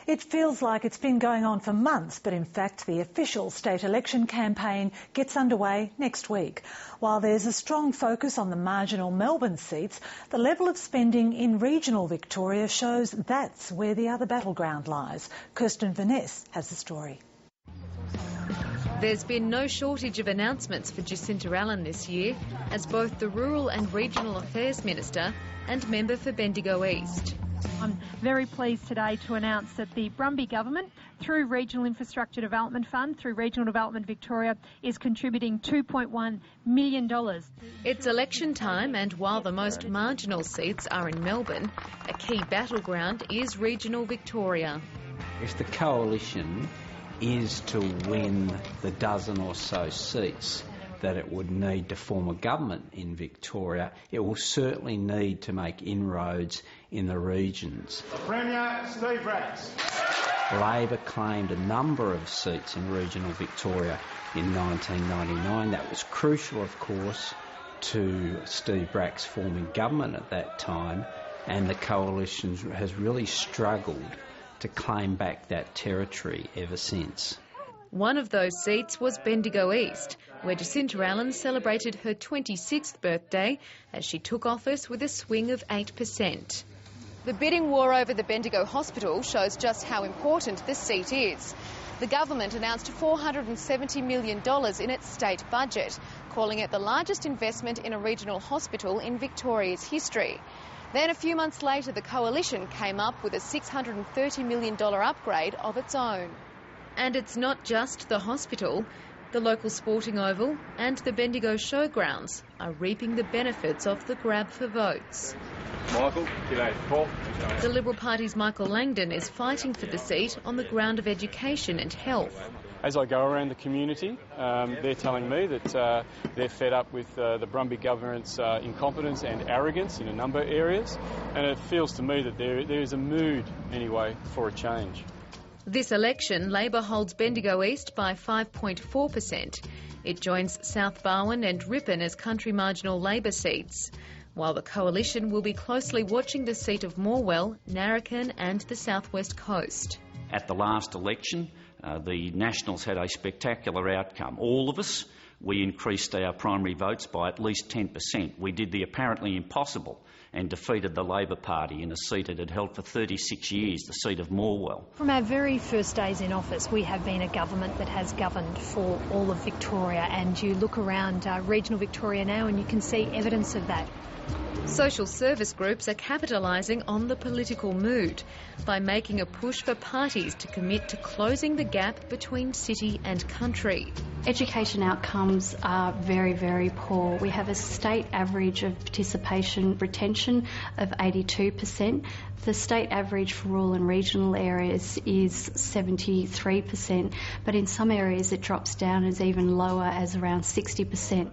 It feels like it's been going on for months, but in fact the official state election campaign gets underway next week. While there's a strong focus on the marginal Melbourne seats, the level of spending in regional Victoria shows that's where the other battleground lies. Kirsten Vaness has the story. There's been no shortage of announcements for Jacinta Allan this year, as both the Rural and Regional Affairs Minister and member for Bendigo East. I'm very pleased today to announce that the Brumby Government, through Regional Infrastructure Development Fund, through Regional Development Victoria, is contributing $2.1 million. It's election time, and while the most marginal seats are in Melbourne, a key battleground is regional Victoria. If the coalition is to win the dozen or so seats that it would need to form a government in Victoria, it will certainly need to make inroads in the regions. Premier Steve Bracks. Labor claimed a number of seats in regional Victoria in 1999. That was crucial, of course, to Steve Bracks forming government at that time, and the coalition has really struggled to claim back that territory ever since. One of those seats was Bendigo East, where Jacinta Allan celebrated her 26th birthday as she took office with a swing of 8%. The bidding war over the Bendigo Hospital shows just how important this seat is. The government announced $470 million in its state budget, calling it the largest investment in a regional hospital in Victoria's history. Then a few months later, the coalition came up with a $630 million upgrade of its own. And it's not just the hospital. The local sporting oval and the Bendigo Showgrounds are reaping the benefits of the grab for votes. Michael, g'day. Paul. The Liberal Party's Michael Langdon is fighting for the seat on the ground of education and health. As I go around the community, they're telling me that they're fed up with the Brumby government's incompetence and arrogance in a number of areas, and it feels to me that there is a mood, anyway, for a change. This election, Labor holds Bendigo East by 5.4%. It joins South Barwon and Ripon as country marginal Labor seats, while the coalition will be closely watching the seat of Morwell, Narrabeen and the South West Coast. At the last election, the Nationals had a spectacular outcome. All of us, we increased our primary votes by at least 10%. We did the apparently impossible and defeated the Labor Party in a seat it had held for 36 years, the seat of Morwell. From our very first days in office, we have been a government that has governed for all of Victoria, and you look around regional Victoria now and you can see evidence of that. Social service groups are capitalising on the political mood by making a push for parties to commit to closing the gap between city and country. Education outcomes are very, very poor. We have a state average of participation retention of 82%. The state average for rural and regional areas is 73%, but in some areas it drops down as even lower as around 60%.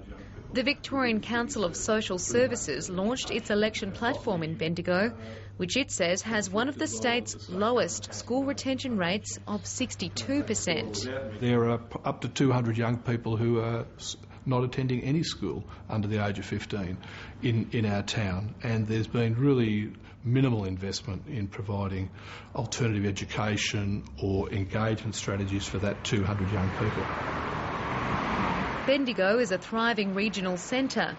The Victorian Council of Social Services launched its election platform in Bendigo, which it says has one of the state's lowest school retention rates of 62%. There are up to 200 young people who are not attending any school under the age of 15 in our town, and there's been really minimal investment in providing alternative education or engagement strategies for that 200 young people. Bendigo is a thriving regional centre,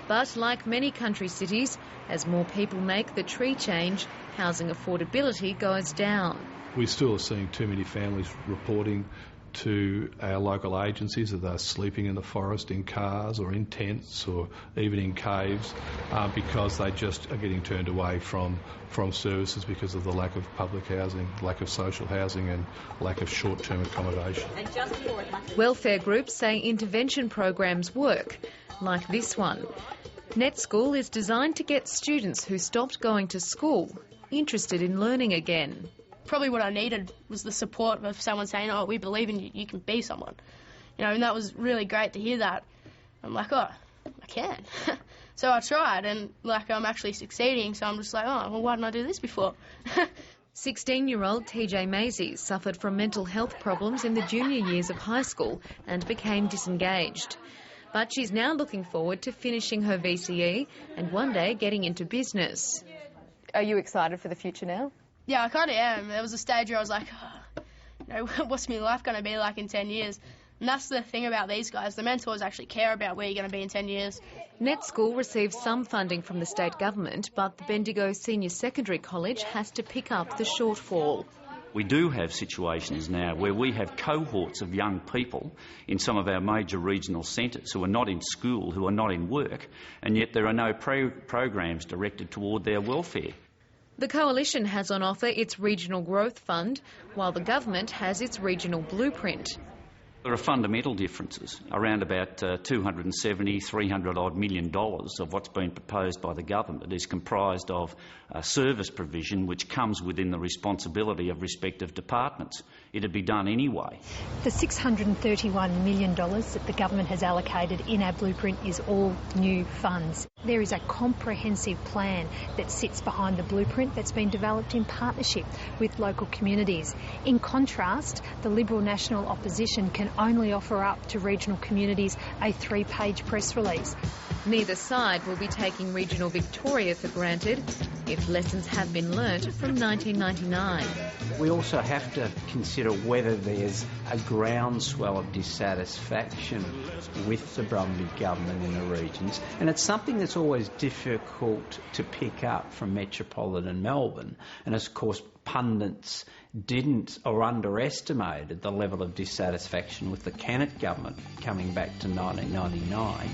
but like many country cities, as more people make the tree change, housing affordability goes down. We still are seeing too many families reporting to our local agencies that they're sleeping in the forest in cars or in tents or even in caves because they just are getting turned away from services because of the lack of public housing, lack of social housing and lack of short-term accommodation. Welfare groups say intervention programs work, like this one. NetSchool is designed to get students who stopped going to school interested in learning again. Probably what I needed was the support of someone saying, oh, we believe in you, you can be someone. You know, and that was really great to hear that. I'm like, oh, I can. So I tried, and I'm actually succeeding, so I'm just like, oh, well, why didn't I do this before? 16-year-old TJ Maisie suffered from mental health problems in the junior years of high school and became disengaged. But she's now looking forward to finishing her VCE and one day getting into business. Are you excited for the future now? Yeah, I kind of am. There was a stage where I was like, oh, you know, what's my life going to be like in 10 years? And that's the thing about these guys. The mentors actually care about where you're going to be in 10 years. Net School receives some funding from the state government, but the Bendigo Senior Secondary College has to pick up the shortfall. We do have situations now where we have cohorts of young people in some of our major regional centres who are not in school, who are not in work, and yet there are no programs directed toward their welfare. The Coalition has on offer its Regional Growth Fund, while the government has its Regional Blueprint. There are fundamental differences. Around about $270–300 odd million of what's been proposed by the government is comprised of service provision which comes within the responsibility of respective departments. It'd be done anyway. The $631 million that the government has allocated in our blueprint is all new funds. There is a comprehensive plan that sits behind the blueprint that's been developed in partnership with local communities. In contrast, the Liberal National Opposition can only offer up to regional communities a 3-page press release. Neither side will be taking regional Victoria for granted if lessons have been learnt from 1999. We also have to consider whether there's a groundswell of dissatisfaction with the Brumby government in the regions, and it's something that's always difficult to pick up from metropolitan Melbourne. And of course, pundits didn't or underestimated the level of dissatisfaction with the Kennett government coming back to 1999.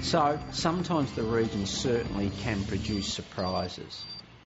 So sometimes the region certainly can produce surprises.